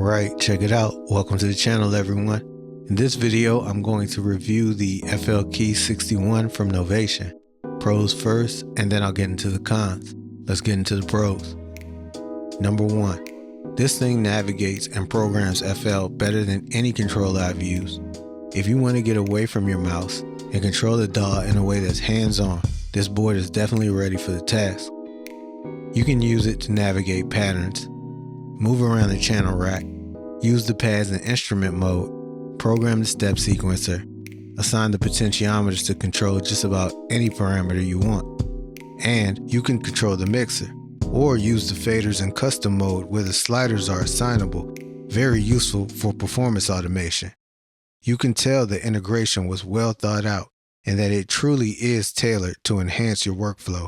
Alright, check it out. Welcome to the channel, everyone. In this video, I'm going to review the FLkey 61 from Novation. Pros first, and then I'll get into the cons. Let's get into the pros. Number 1. This thing navigates and programs FL better than any controller I've used. If you want to get away from your mouse and control the DAW in a way that's hands-on, this board is definitely ready for the task. You can use it to navigate patterns, move around the channel rack, use the pads in instrument mode, program the step sequencer, assign the potentiometers to control just about any parameter you want. And you can control the mixer, or use the faders in custom mode where the sliders are assignable, very useful for performance automation. You can tell the integration was well thought out and that it truly is tailored to enhance your workflow.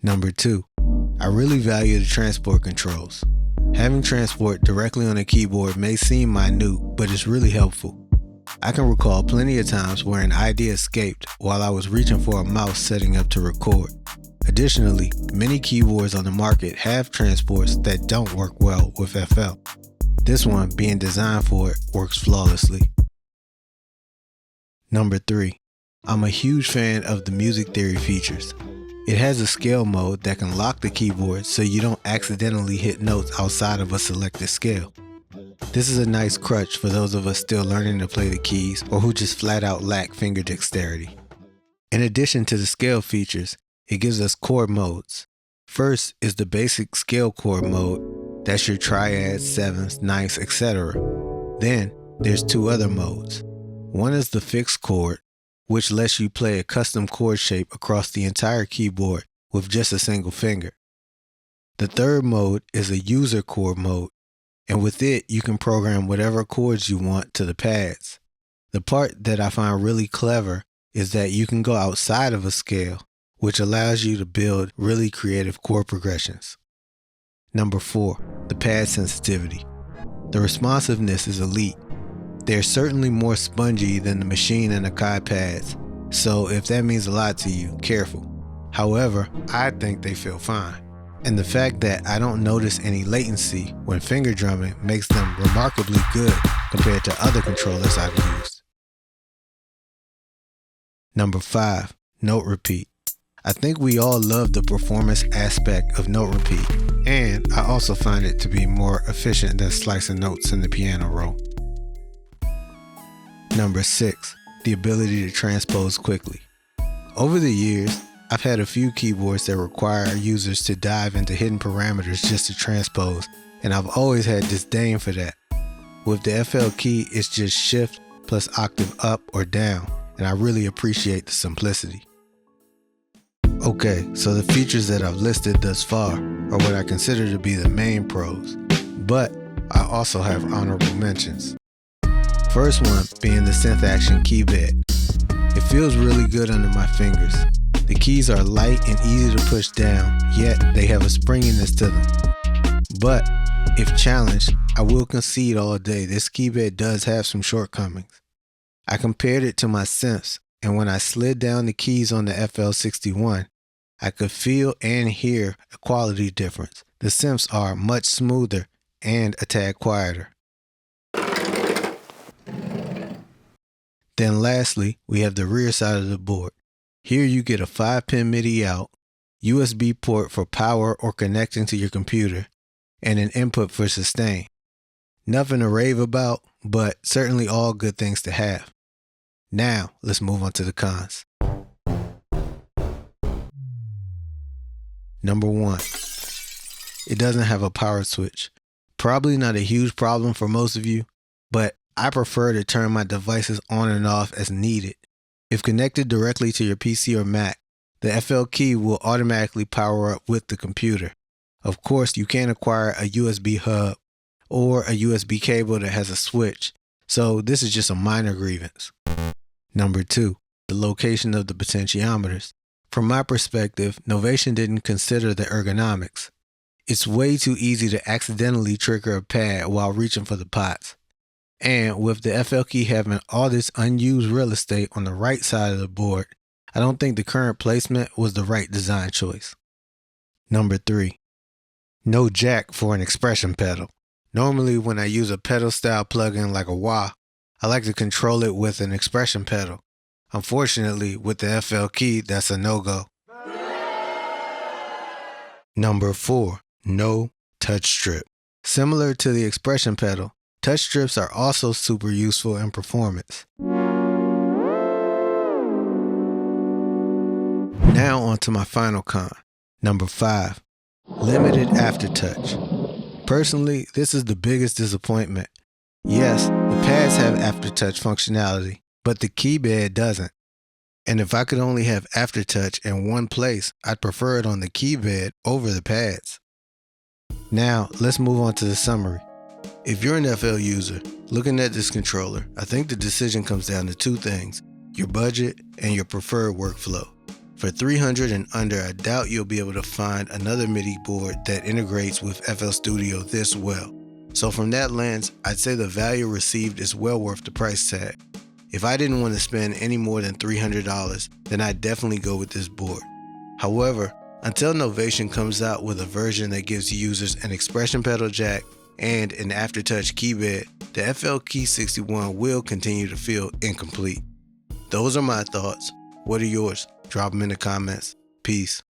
Number 2. I really value the transport controls. Having transport directly on a keyboard may seem minute, but it's really helpful. I can recall plenty of times where an idea escaped while I was reaching for a mouse setting up to record. Additionally, many keyboards on the market have transports that don't work well with FL. This one, being designed for it, works flawlessly. Number 3. I'm a huge fan of the music theory features. It has a scale mode that can lock the keyboard so you don't accidentally hit notes outside of a selected scale. This is a nice crutch for those of us still learning to play the keys or who just flat out lack finger dexterity. In addition to the scale features, it gives us chord modes. First is the basic scale chord mode, that's your triads, sevenths, ninths, etc. Then there's two other modes. One is the fixed chord, which lets you play a custom chord shape across the entire keyboard with just a single finger. The third mode is a user chord mode, and with it you can program whatever chords you want to the pads. The part that I find really clever is that you can go outside of a scale, which allows you to build really creative chord progressions. Number 4. The pad sensitivity. The responsiveness is elite. They're certainly more spongy than the Machine and Akai pads, so if that means a lot to you, careful. However, I think they feel fine. And the fact that I don't notice any latency when finger drumming makes them remarkably good compared to other controllers I've used. Number 5. Note repeat. I think we all love the performance aspect of note repeat, and I also find it to be more efficient than slicing notes in the piano roll. Number 6. The ability to transpose quickly. Over the years, I've had a few keyboards that require users to dive into hidden parameters just to transpose, and I've always had disdain for that. With the FLkey, it's just shift plus octave up or down, and I really appreciate the simplicity. Okay, so the features that I've listed thus far are what I consider to be the main pros, but I also have honorable mentions. First one being the synth action key bed. It feels really good under my fingers. The keys are light and easy to push down, yet they have a springiness to them. But if challenged, I will concede all day this key bed does have some shortcomings. I compared it to my synths, and when I slid down the keys on the FL61, I could feel and hear a quality difference. The synths are much smoother and a tad quieter. Then lastly, we have the rear side of the board. Here you get a 5-pin MIDI out, USB port for power or connecting to your computer, and an input for sustain. Nothing to rave about, but certainly all good things to have. Now, let's move on to the cons. Number 1. It doesn't have a power switch. Probably not a huge problem for most of you, but I prefer to turn my devices on and off as needed. If connected directly to your PC or Mac, the FLkey will automatically power up with the computer. Of course, you can acquire a USB hub or a USB cable that has a switch, so this is just a minor grievance. Number 2. The location of the potentiometers. From my perspective, Novation didn't consider the ergonomics. It's way too easy to accidentally trigger a pad while reaching for the pots. And with the FLkey having all this unused real estate on the right side of the board, I don't think the current placement was the right design choice. Number 3. No jack for an expression pedal. Normally when I use a pedal style plugin like a wah, I like to control it with an expression pedal. Unfortunately, with the FLkey, that's a no-go. Number 4. No touch strip. Similar to the expression pedal, touch strips are also super useful in performance. Now on to my final con. Number 5. Limited aftertouch. Personally, this is the biggest disappointment. Yes, the pads have aftertouch functionality, but the key bed doesn't. And if I could only have aftertouch in one place, I'd prefer it on the key bed over the pads. Now, let's move on to the summary. If you're an FL user, looking at this controller, I think the decision comes down to two things: your budget and your preferred workflow. For $300 and under, I doubt you'll be able to find another MIDI board that integrates with FL Studio this well. So from that lens, I'd say the value received is well worth the price tag. If I didn't want to spend any more than $300, then I'd definitely go with this board. However, until Novation comes out with a version that gives users an expression pedal jack and an aftertouch keybed, the FLkey 61 will continue to feel incomplete. Those are my thoughts. What are yours? Drop them in the comments. Peace.